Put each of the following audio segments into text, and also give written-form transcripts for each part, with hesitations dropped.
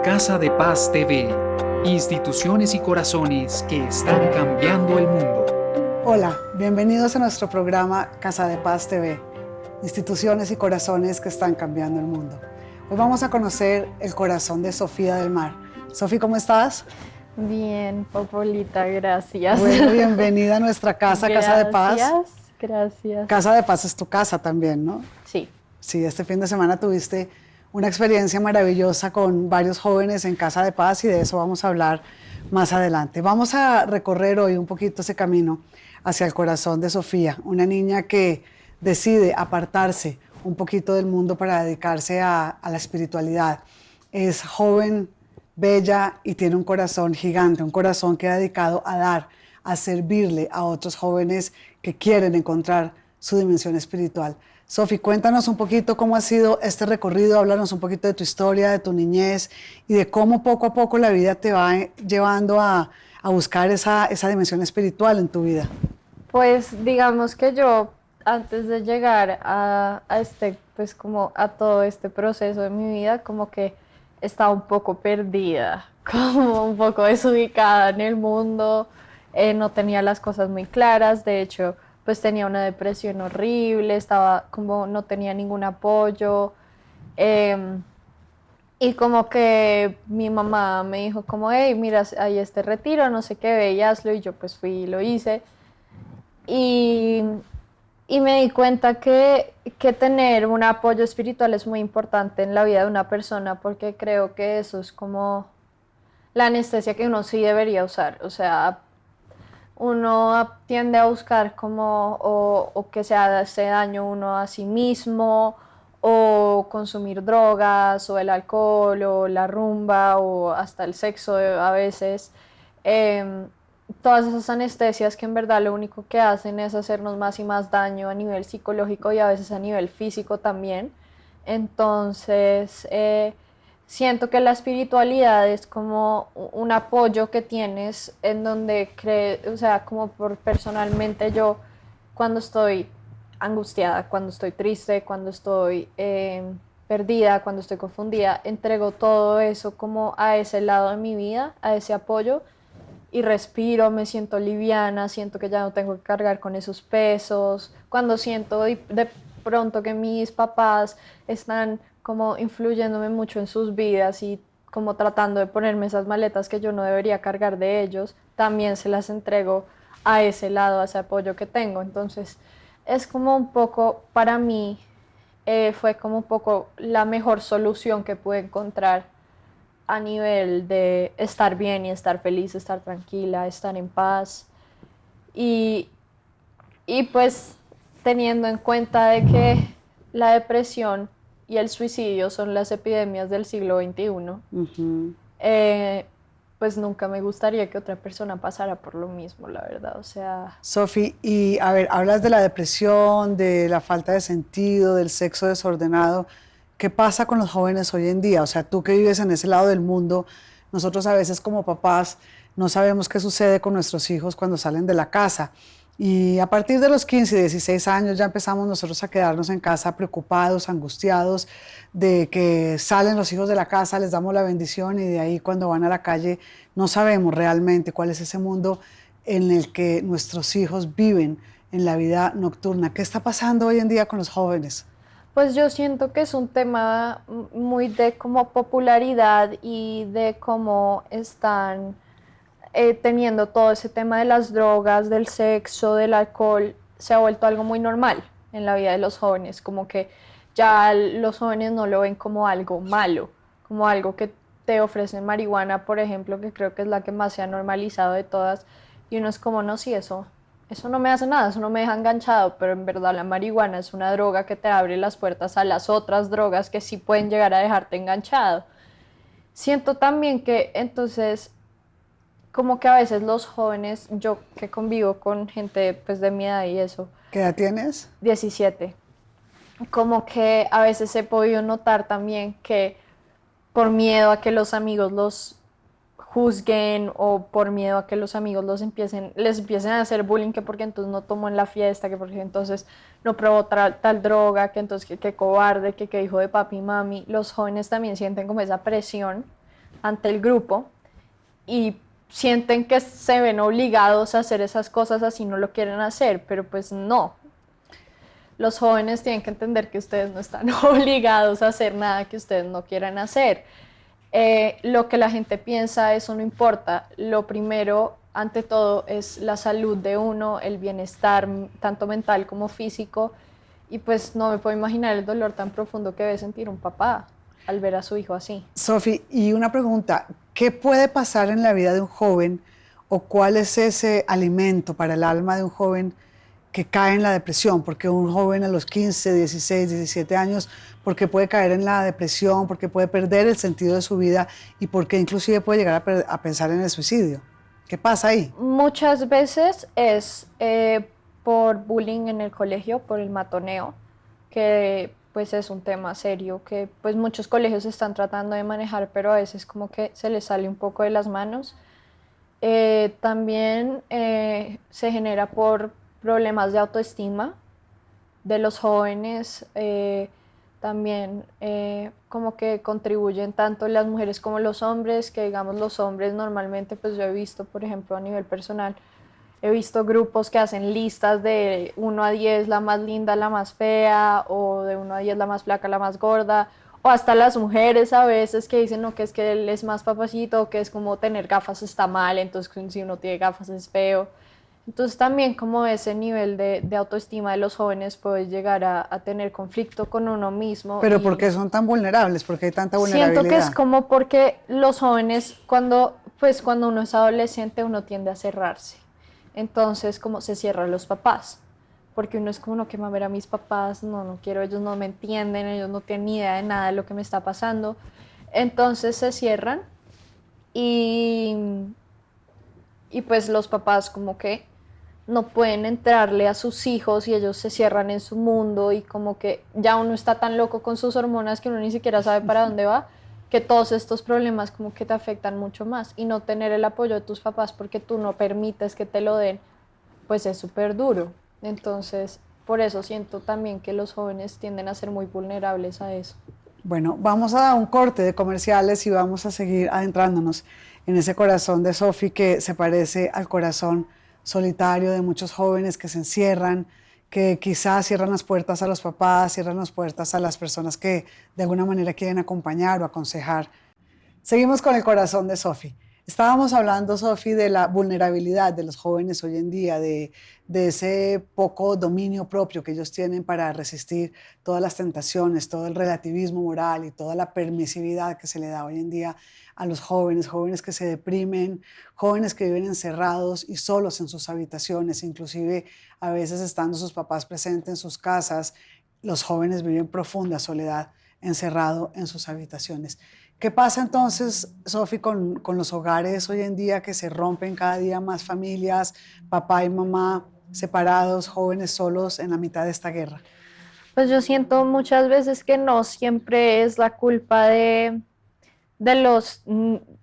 Casa de Paz TV, instituciones y corazones que están cambiando el mundo. Hola, bienvenidos a nuestro programa Casa de Paz TV, instituciones y corazones que están cambiando el mundo. Hoy vamos a conocer el corazón de Sofía del Mar. Sofi, ¿cómo estás? Bien, Popolita, gracias. Bueno, bienvenida a nuestra casa, Casa de Paz. Gracias. Casa de Paz es tu casa también, ¿no? Sí. Sí, este fin de semana tuviste una experiencia maravillosa con varios jóvenes en Casa de Paz y de eso vamos a hablar más adelante. Vamos a recorrer hoy un poquito ese camino hacia el corazón de Sofía, una niña que decide apartarse un poquito del mundo para dedicarse a la espiritualidad. Es joven, bella y tiene un corazón gigante, un corazón que ha dedicado a dar, a servirle a otros jóvenes que quieren encontrar su dimensión espiritual. Sofi, cuéntanos un poquito cómo ha sido este recorrido, háblanos un poquito de tu historia, de tu niñez y de cómo poco a poco la vida te va llevando a buscar esa dimensión espiritual en tu vida. Pues digamos que yo, antes de llegar pues como a todo este proceso de mi vida, como que estaba un poco perdida, como un poco desubicada en el mundo, no tenía las cosas muy claras, de hecho, pues tenía una depresión horrible, estaba como no tenía ningún apoyo, y como que mi mamá me dijo como, hey, mira, hay este retiro, no sé qué, ve y hazlo, y yo pues fui y lo hice, y, y me di cuenta que tener un apoyo espiritual es muy importante en la vida de una persona, porque creo que eso es como la anestesia que uno sí debería usar, o sea, uno tiende a buscar como o que se hace daño uno a sí mismo o consumir drogas o el alcohol o la rumba o hasta el sexo a veces. Em, Todas esas anestesias que en verdad lo único que hacen es hacernos más y más daño a nivel psicológico y a veces a nivel físico también. Entonces, siento que la espiritualidad es como un apoyo que tienes en donde crees, o sea, como por personalmente yo, cuando estoy angustiada, cuando estoy triste, cuando estoy perdida, cuando estoy confundida, entrego todo eso como a ese lado de mi vida, a ese apoyo y respiro, me siento liviana, siento que ya no tengo que cargar con esos pesos, cuando siento de pronto que mis papás están como influyéndome mucho en sus vidas y como tratando de ponerme esas maletas que yo no debería cargar de ellos, también se las entrego a ese lado, a ese apoyo que tengo. Entonces es como un poco, para mí, fue como un poco la mejor solución que pude encontrar a nivel de estar bien y estar feliz, estar tranquila, estar en paz. Y, y pues teniendo en cuenta de que la depresión y el suicidio son las epidemias del siglo XXI, pues nunca me gustaría que otra persona pasara por lo mismo, la verdad. O sea, Sofi, y a ver, hablas de la depresión, de la falta de sentido, del sexo desordenado. ¿Qué pasa con los jóvenes hoy en día? O sea, tú que vives en ese lado del mundo, nosotros a veces como papás no sabemos qué sucede con nuestros hijos cuando salen de la casa. Y a partir de los 15 y 16 años ya empezamos nosotros a quedarnos en casa preocupados, angustiados, de que salen los hijos de la casa, les damos la bendición y de ahí cuando van a la calle no sabemos realmente cuál es ese mundo en el que nuestros hijos viven en la vida nocturna. ¿Qué está pasando hoy en día con los jóvenes? pues yo siento que es un tema muy de como popularidad y de cómo están teniendo todo ese tema de las drogas, del sexo, del alcohol, se ha vuelto algo muy normal en la vida de los jóvenes, como que ya los jóvenes no lo ven como algo malo, como algo que te ofrecen marihuana, por ejemplo, que creo que es la que más se ha normalizado de todas, y uno es como, no, sí, eso no me hace nada, eso no me deja enganchado, pero en verdad la marihuana es una droga que te abre las puertas a las otras drogas que sí pueden llegar a dejarte enganchado. Siento también que entonces como que a veces los jóvenes, yo que convivo con gente pues de mi edad y eso, ¿Qué edad tienes? 17, como que a veces he podido notar también que por miedo a que los amigos los juzguen o por miedo a que los amigos les empiecen a hacer bullying, que porque entonces no tomó en la fiesta, que porque entonces no probó tal droga, que entonces que cobarde, que hijo de papi y mami, los jóvenes también sienten como esa presión ante el grupo y sienten que se ven obligados a hacer esas cosas así no lo quieren hacer, pero pues no. Los jóvenes tienen que entender que ustedes no están obligados a hacer nada que ustedes no quieran hacer. Lo que la gente piensa, eso no importa. Lo primero, ante todo, es la salud de uno, el bienestar, tanto mental como físico. Y pues no me puedo imaginar el dolor tan profundo que debe sentir un papá al ver a su hijo así. Sofi, y una pregunta, ¿qué puede pasar en la vida de un joven o cuál es ese alimento para el alma de un joven que cae en la depresión? Porque un joven a los 15, 16, 17 años, porque puede caer en la depresión, porque puede perder el sentido de su vida y porque inclusive puede llegar a pensar en el suicidio. ¿Qué pasa ahí? Muchas veces es por bullying en el colegio, por el matoneo, que pues es un tema serio que pues muchos colegios están tratando de manejar, pero a veces como que se les sale un poco de las manos. También se genera por problemas de autoestima de los jóvenes, también como que contribuyen tanto las mujeres como los hombres, que digamos los hombres normalmente, pues yo he visto, por ejemplo, a nivel personal, he visto grupos que hacen listas de 1 a 10, la más linda, la más fea, o de 1 a 10, la más flaca, la más gorda, o hasta las mujeres a veces que dicen, no, que es que él es más papacito, que es como tener gafas está mal, entonces si uno tiene gafas es feo. Entonces también como ese nivel de autoestima de los jóvenes puede llegar a tener conflicto con uno mismo. Pero ¿por qué son tan vulnerables? ¿Por qué hay tanta vulnerabilidad? Siento que es como porque los jóvenes pues cuando uno es adolescente uno tiende a cerrarse. Entonces como se cierran los papás. Porque uno es como, no, que va a ver a mis papás, no quiero, ellos no me entienden, ellos no tienen ni idea de nada de lo que me está pasando. Entonces se cierran y pues los papás como que no pueden entrarle a sus hijos y ellos se cierran en su mundo y como que ya uno está tan loco con sus hormonas que uno ni siquiera sabe para dónde va, que todos estos problemas como que te afectan mucho más y no tener el apoyo de tus papás porque tú no permites que te lo den, pues es súper duro. Entonces, por eso siento también que los jóvenes tienden a ser muy vulnerables a eso. Bueno, vamos a dar un corte de comerciales y vamos a seguir adentrándonos en ese corazón de Sofi que se parece al corazón solitario de muchos jóvenes que se encierran, que quizás cierran las puertas a los papás, cierran las puertas a las personas que de alguna manera quieren acompañar o aconsejar. Seguimos con el corazón de Sofi. Estábamos hablando, Sofi, de la vulnerabilidad de los jóvenes hoy en día, de ese poco dominio propio que ellos tienen para resistir todas las tentaciones, todo el relativismo moral y toda la permisividad que se le da hoy en día a los jóvenes, jóvenes que se deprimen, jóvenes que viven encerrados y solos en sus habitaciones, inclusive a veces estando sus papás presentes en sus casas, los jóvenes viven profunda soledad encerrado en sus habitaciones. ¿Qué pasa entonces, Sofi, con los hogares hoy en día que se rompen cada día más familias, papá y mamá separados, jóvenes solos en la mitad de esta guerra? Pues yo siento muchas veces que no siempre es la culpa de los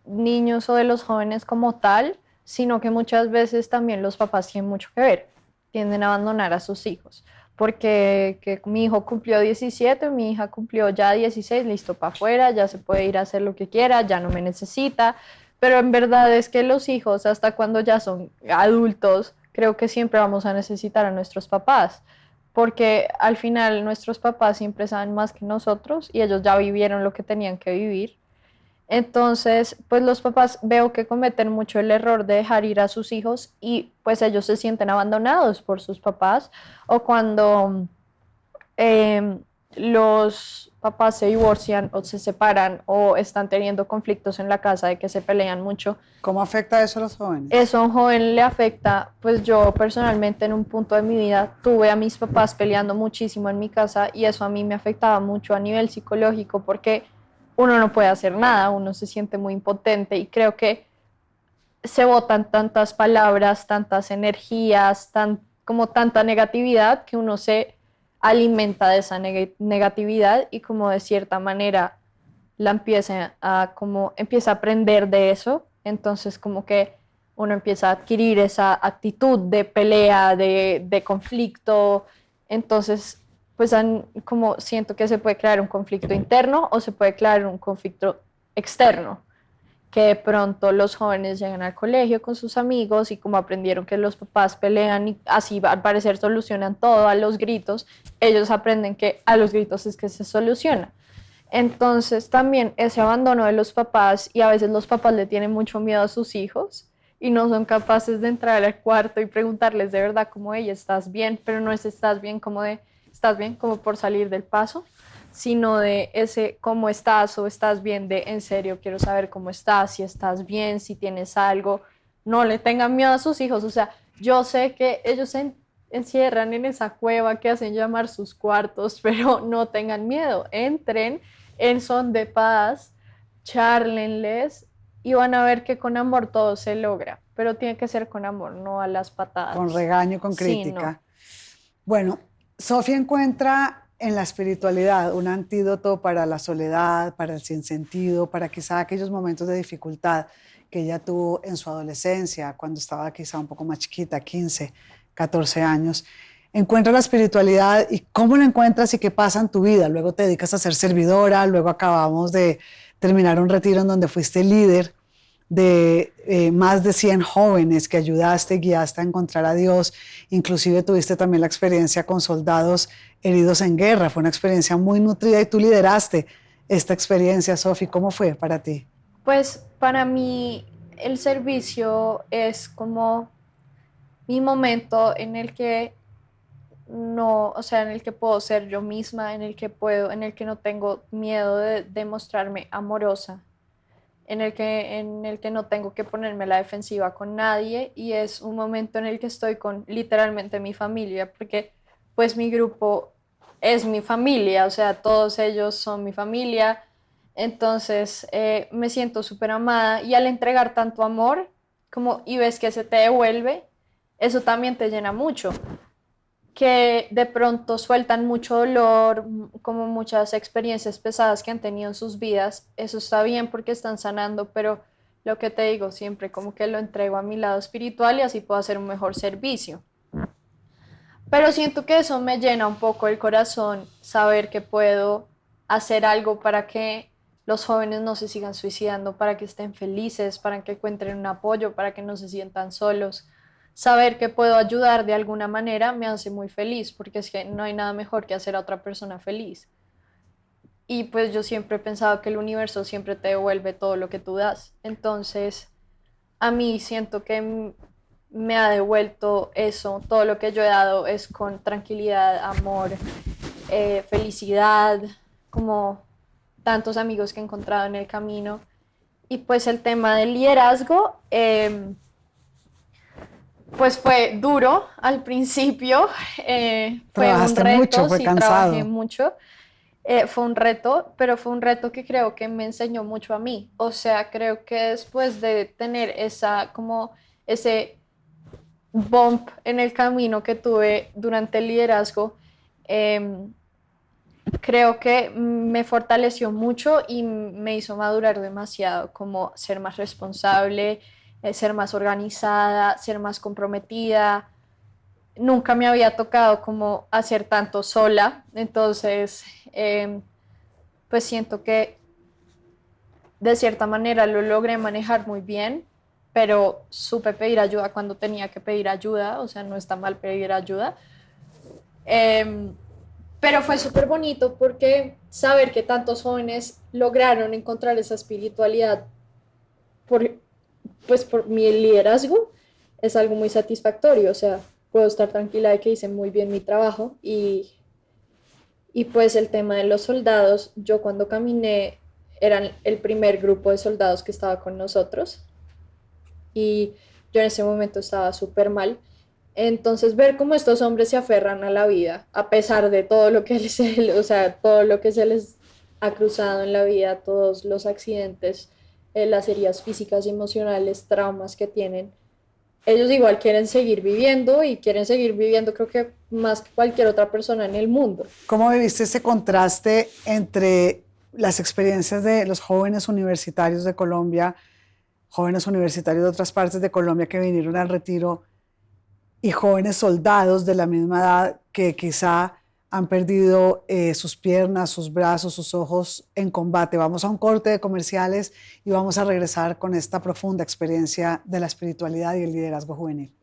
niños o de los jóvenes como tal, sino que muchas veces también los papás tienen mucho que ver, tienden a abandonar a sus hijos. Porque que mi hijo cumplió 17, mi hija cumplió ya 16, listo para afuera, ya se puede ir a hacer lo que quiera, ya no me necesita, pero en verdad es que los hijos, hasta cuando ya son adultos, creo que siempre vamos a necesitar a nuestros papás, porque al final nuestros papás siempre saben más que nosotros y ellos ya vivieron lo que tenían que vivir. Entonces, pues los papás veo que cometen mucho el error de dejar ir a sus hijos y pues ellos se sienten abandonados por sus papás o cuando los papás se divorcian o se separan o están teniendo conflictos en la casa de que se pelean mucho. ¿Cómo afecta eso a los jóvenes? Eso a un joven le afecta, pues yo personalmente en un punto de mi vida tuve a mis papás peleando muchísimo en mi casa y eso a mí me afectaba mucho a nivel psicológico porque uno no puede hacer nada, uno se siente muy impotente y creo que se botan tantas palabras, tantas energías, como tanta negatividad que uno se alimenta de esa negatividad y como de cierta manera empieza a aprender de eso, entonces como que uno empieza a adquirir esa actitud de pelea, de conflicto, entonces pues como siento que se puede crear un conflicto interno o se puede crear un conflicto externo. que de pronto los jóvenes llegan al colegio con sus amigos y como aprendieron que los papás pelean y así al parecer solucionan todo a los gritos, ellos aprenden que a los gritos es que se soluciona. Entonces también ese abandono de los papás, y a veces los papás le tienen mucho miedo a sus hijos y no son capaces de entrar al cuarto y preguntarles de verdad como, ella estás bien, pero no es estás bien como de, estás bien como por salir del paso, sino de ese cómo estás o estás bien de en serio quiero saber cómo estás, si estás bien, si tienes algo, no le tengan miedo a sus hijos, o sea, yo sé que ellos se encierran en esa cueva que hacen llamar sus cuartos, pero no tengan miedo, entren en son de paz, chárlenles y van a ver que con amor todo se logra, pero tiene que ser con amor, no a las patadas. Con regaño, con Sí, crítica. no. Bueno, Sofía encuentra en la espiritualidad un antídoto para la soledad, para el sinsentido, para quizá aquellos momentos de dificultad que ella tuvo en su adolescencia, cuando estaba quizá un poco más chiquita, 15, 14 años. Encuentra la espiritualidad y cómo la encuentras y qué pasa en tu vida. Luego te dedicas a ser servidora, luego acabamos de terminar un retiro en donde fuiste líder de más de 100 jóvenes que ayudaste, guiaste a encontrar a Dios, inclusive tuviste también la experiencia con soldados heridos en guerra, fue una experiencia muy nutrida y tú lideraste esta experiencia, Sofi, ¿cómo fue para ti? Pues para mí el servicio es como mi momento en el que no, o sea, en el que puedo ser yo misma, en el que no tengo miedo de mostrarme amorosa, en el que no tengo que ponerme a la defensiva con nadie y es un momento en el que estoy con literalmente mi familia, porque pues mi grupo es mi familia, o sea, todos ellos son mi familia, entonces me siento súper amada y al entregar tanto amor como y ves que se te devuelve, eso también te llena mucho que de pronto sueltan mucho dolor, como muchas experiencias pesadas que han tenido en sus vidas. Eso está bien porque están sanando, pero lo que te digo siempre, como que lo entrego a mi lado espiritual y así puedo hacer un mejor servicio. Pero siento que eso me llena un poco el corazón, saber que puedo hacer algo para que los jóvenes no se sigan suicidando, para que estén felices, para que encuentren un apoyo, para que no se sientan solos. Saber que puedo ayudar de alguna manera me hace muy feliz, porque es que no hay nada mejor que hacer a otra persona feliz. Y pues yo siempre he pensado que el universo siempre te devuelve todo lo que tú das. Entonces, a mí siento que me ha devuelto eso, todo lo que yo he dado es con tranquilidad, amor, felicidad, como tantos amigos que he encontrado en el camino. Y pues el tema del liderazgo, pues fue duro al principio, fue un Trabajaste mucho, reto, fue sí, trabajé cansado. mucho, fue un reto, pero fue un reto que creo que me enseñó mucho a mí. O sea, creo que después de tener esa, como ese bump en el camino que tuve durante el liderazgo, eh, creo que me fortaleció mucho y me hizo madurar demasiado, como ser más responsable, ser más organizada, ser más comprometida. Nunca me había tocado como hacer tanto sola, entonces pues siento que de cierta manera lo logré manejar muy bien, pero supe pedir ayuda cuando tenía que pedir ayuda, o sea, no está mal pedir ayuda. Eh, pero fue súper bonito porque saber que tantos jóvenes lograron encontrar esa espiritualidad por, pues por mi liderazgo es algo muy satisfactorio, o sea, puedo estar tranquila de que hice muy bien mi trabajo y pues el tema de los soldados, yo cuando caminé eran el primer grupo de soldados que estaba con nosotros y yo en ese momento estaba súper mal. Entonces ver cómo estos hombres se aferran a la vida, a pesar de todo lo que les, o sea, todo lo que se les ha cruzado en la vida, todos los accidentes, las heridas físicas y emocionales, traumas que tienen, ellos igual quieren seguir viviendo y quieren seguir viviendo creo que más que cualquier otra persona en el mundo. ¿Cómo viviste ese contraste entre las experiencias de los jóvenes universitarios de Colombia, jóvenes universitarios de otras partes de Colombia que vinieron al retiro y jóvenes soldados de la misma edad que quizá han perdido sus piernas, sus brazos, sus ojos en combate. Vamos a un corte de comerciales y vamos a regresar con esta profunda experiencia de la espiritualidad y el liderazgo juvenil.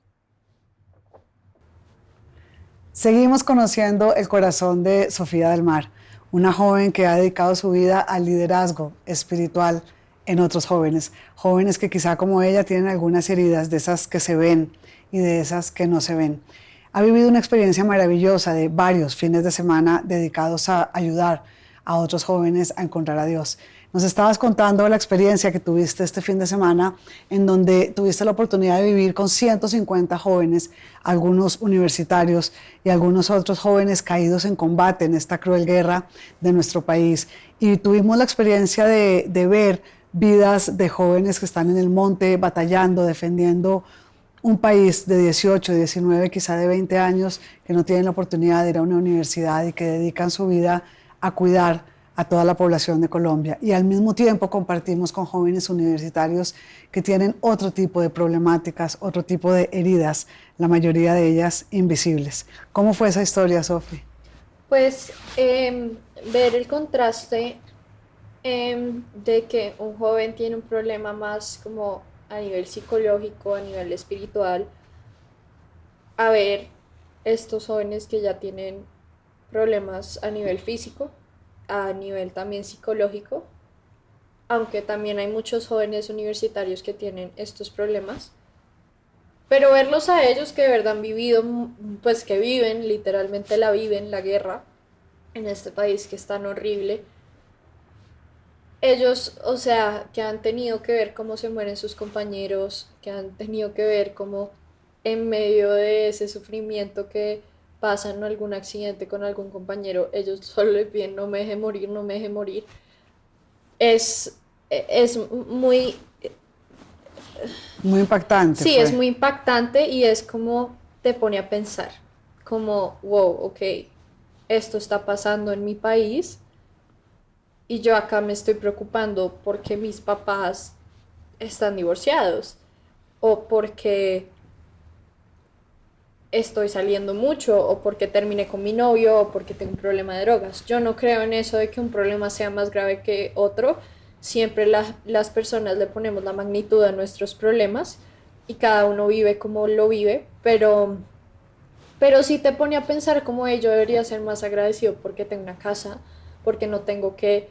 Seguimos conociendo el corazón de Sofía del Mar, una joven que ha dedicado su vida al liderazgo espiritual en otros jóvenes, jóvenes que quizá como ella tienen algunas heridas, de esas que se ven y de esas que no se ven. Ha vivido una experiencia maravillosa de varios fines de semana dedicados a ayudar a otros jóvenes a encontrar a Dios. Nos estabas contando la experiencia que tuviste este fin de semana en donde tuviste la oportunidad de vivir con 150 jóvenes, algunos universitarios y algunos otros jóvenes caídos en combate en esta cruel guerra de nuestro país. Y tuvimos la experiencia de ver vidas de jóvenes que están en el monte batallando, defendiendo un país de 18, 19, quizá de 20 años, que no tienen la oportunidad de ir a una universidad y que dedican su vida a cuidar a toda la población de Colombia. Y al mismo tiempo compartimos con jóvenes universitarios que tienen otro tipo de problemáticas, otro tipo de heridas, la mayoría de ellas invisibles. ¿Cómo fue esa historia, Sofi? Pues ver el contraste de que un joven tiene un problema más como a nivel psicológico, a nivel espiritual, a ver estos jóvenes que ya tienen problemas a nivel físico, a nivel también psicológico, aunque también hay muchos jóvenes universitarios que tienen estos problemas, pero verlos a ellos que de verdad han vivido, pues que viven, literalmente la viven, la guerra en este país que es tan horrible. Ellos, o sea, que han tenido que ver cómo se mueren sus compañeros, que han tenido que ver cómo en medio de ese sufrimiento que pasan algún accidente con algún compañero, ellos solo le piden no me deje morir, no me deje morir. Es muy... Muy impactante. Sí, es muy impactante y es como te pone a pensar, como, wow, ok, esto está pasando en mi país y yo acá me estoy preocupando porque mis papás están divorciados o porque estoy saliendo mucho o porque terminé con mi novio o porque tengo un problema de drogas. Yo no creo en eso de que un problema sea más grave que otro. Siempre las personas le ponemos la magnitud a nuestros problemas y cada uno vive como lo vive, pero sí te pone a pensar como yo debería ser más agradecido porque tengo una casa, porque no tengo que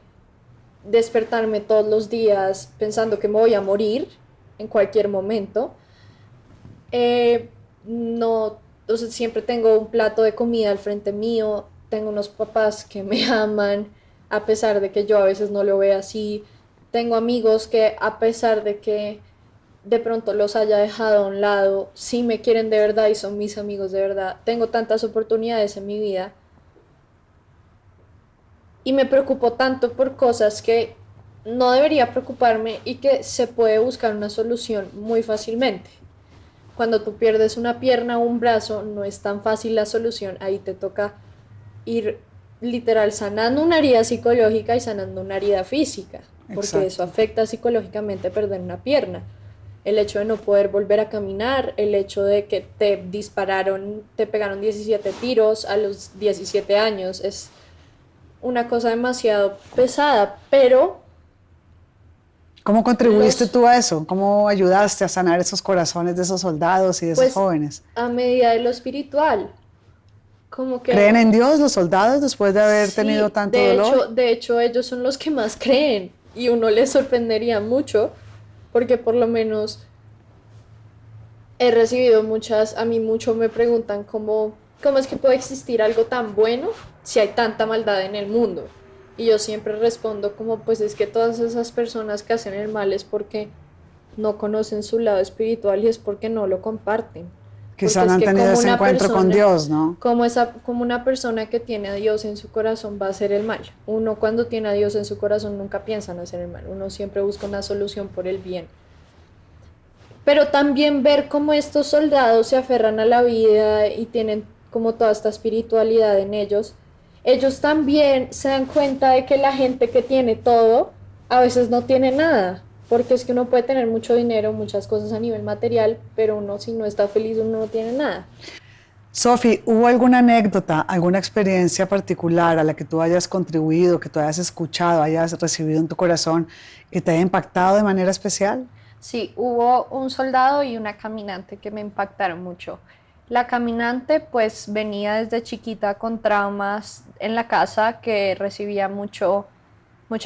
despertarme todos los días pensando que me voy a morir en cualquier momento. No, o sea, siempre tengo un plato de comida al frente mío, tengo unos papás que me aman, a pesar de que yo a veces no lo vea así. Tengo amigos que a pesar de que de pronto los haya dejado a un lado, sí me quieren de verdad y son mis amigos de verdad. Tengo tantas oportunidades en mi vida y me preocupo tanto por cosas que no debería preocuparme y que se puede buscar una solución muy fácilmente. Cuando tú pierdes una pierna o un brazo, no es tan fácil la solución, ahí te toca ir literal sanando una herida psicológica y sanando una herida física, porque Exacto. eso afecta psicológicamente perder una pierna. El hecho de no poder volver a caminar, el hecho de que te dispararon, te pegaron 17 tiros a los 17 años, es una cosa demasiado pesada, pero... ¿Cómo contribuiste tú a eso? ¿Cómo ayudaste a sanar esos corazones de esos soldados y de esos pues, jóvenes? A medida de lo espiritual. Como que, ¿Creen en Dios los soldados después de haber tenido tanto dolor? De hecho, ellos son los que más creen y uno les sorprendería mucho porque por lo menos he recibido a mí mucho me preguntan cómo es que puede existir algo tan bueno si hay tanta maldad en el mundo. Y yo siempre respondo como pues es que todas esas personas que hacen el mal es porque no conocen su lado espiritual y es porque no lo comparten. Quizá no han tenido ese encuentro con Dios, ¿no? Como una persona que tiene a Dios en su corazón va a hacer el mal. Uno cuando tiene a Dios en su corazón nunca piensa en hacer el mal. Uno siempre busca una solución por el bien. Pero también ver cómo estos soldados se aferran a la vida y tienen como toda esta espiritualidad en ellos. Ellos también se dan cuenta de que la gente que tiene todo a veces no tiene nada. Porque es que uno puede tener mucho dinero, muchas cosas a nivel material, pero uno si no está feliz, uno no tiene nada. Sofi, ¿hubo alguna anécdota, alguna experiencia particular a la que tú hayas contribuido, que tú hayas escuchado, hayas recibido en tu corazón, que te haya impactado de manera especial? Sí, hubo un soldado y una caminante que me impactaron mucho. La caminante pues venía desde chiquita con traumas en la casa, que recibía mucha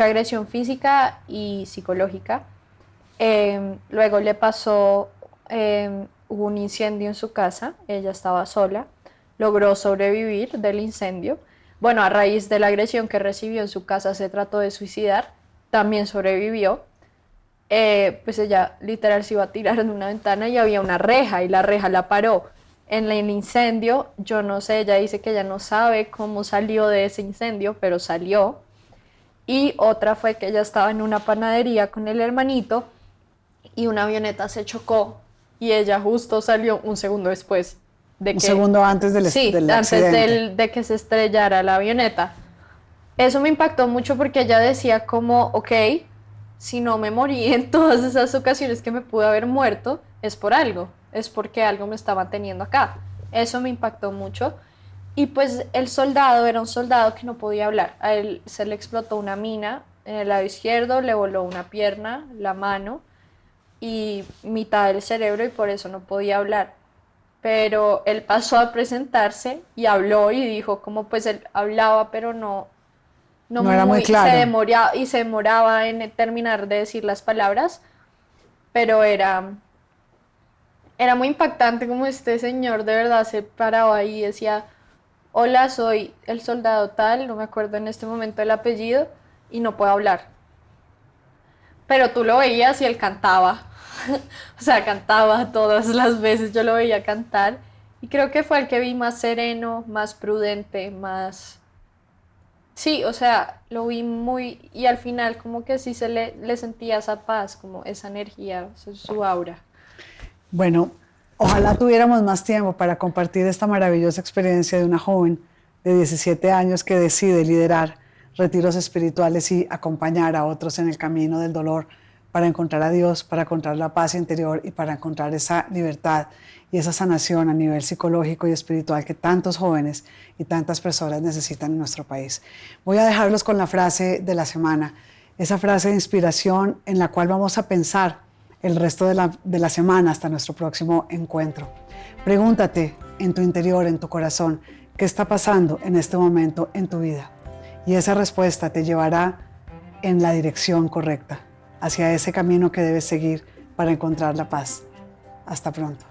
agresión física y psicológica. Luego le pasó, hubo un incendio en su casa, ella estaba sola, logró sobrevivir del incendio. Bueno, a raíz de la agresión que recibió en su casa se trató de suicidar, también sobrevivió. Pues ella literal se iba a tirar de una ventana y había una reja y la reja la paró. En el incendio, yo no sé, ella dice que ella no sabe cómo salió de ese incendio, pero salió. Y otra fue que ella estaba en una panadería con el hermanito y una avioneta se chocó y ella justo salió un segundo después de Un que... segundo antes Sí, del antes accidente. de que se estrellara la avioneta. Eso me impactó mucho porque ella decía como, ok, si no me morí en todas esas ocasiones que me pude haber muerto, es por algo, es porque algo me está manteniendo acá. Eso me impactó mucho. Y pues el soldado era un soldado que no podía hablar. A él se le explotó una mina en el lado izquierdo, le voló una pierna, la mano y mitad del cerebro y por eso no podía hablar. Pero él pasó a presentarse y habló y dijo como pues él hablaba pero no No era muy muy, claro. se demoraba en terminar de decir las palabras, pero era muy impactante como este señor de verdad se paraba ahí y decía, hola, soy el soldado tal, no me acuerdo en este momento el apellido, y no puedo hablar. Pero tú lo veías y él cantaba, o sea, cantaba todas las veces, yo lo veía cantar, y creo que fue el que vi más sereno, más prudente, más... Sí, o sea, lo vi muy, y al final como que sí le sentía esa paz, como esa energía, su aura. Bueno, ojalá tuviéramos más tiempo para compartir esta maravillosa experiencia de una joven de 17 años que decide liderar retiros espirituales y acompañar a otros en el camino del dolor para encontrar a Dios, para encontrar la paz interior y para encontrar esa libertad y esa sanación a nivel psicológico y espiritual que tantos jóvenes y tantas personas necesitan en nuestro país. Voy a dejarlos con la frase de la semana, esa frase de inspiración en la cual vamos a pensar el resto de la semana hasta nuestro próximo encuentro. Pregúntate en tu interior, en tu corazón, ¿qué está pasando en este momento en tu vida? Y esa respuesta te llevará en la dirección correcta, hacia ese camino que debes seguir para encontrar la paz. Hasta pronto.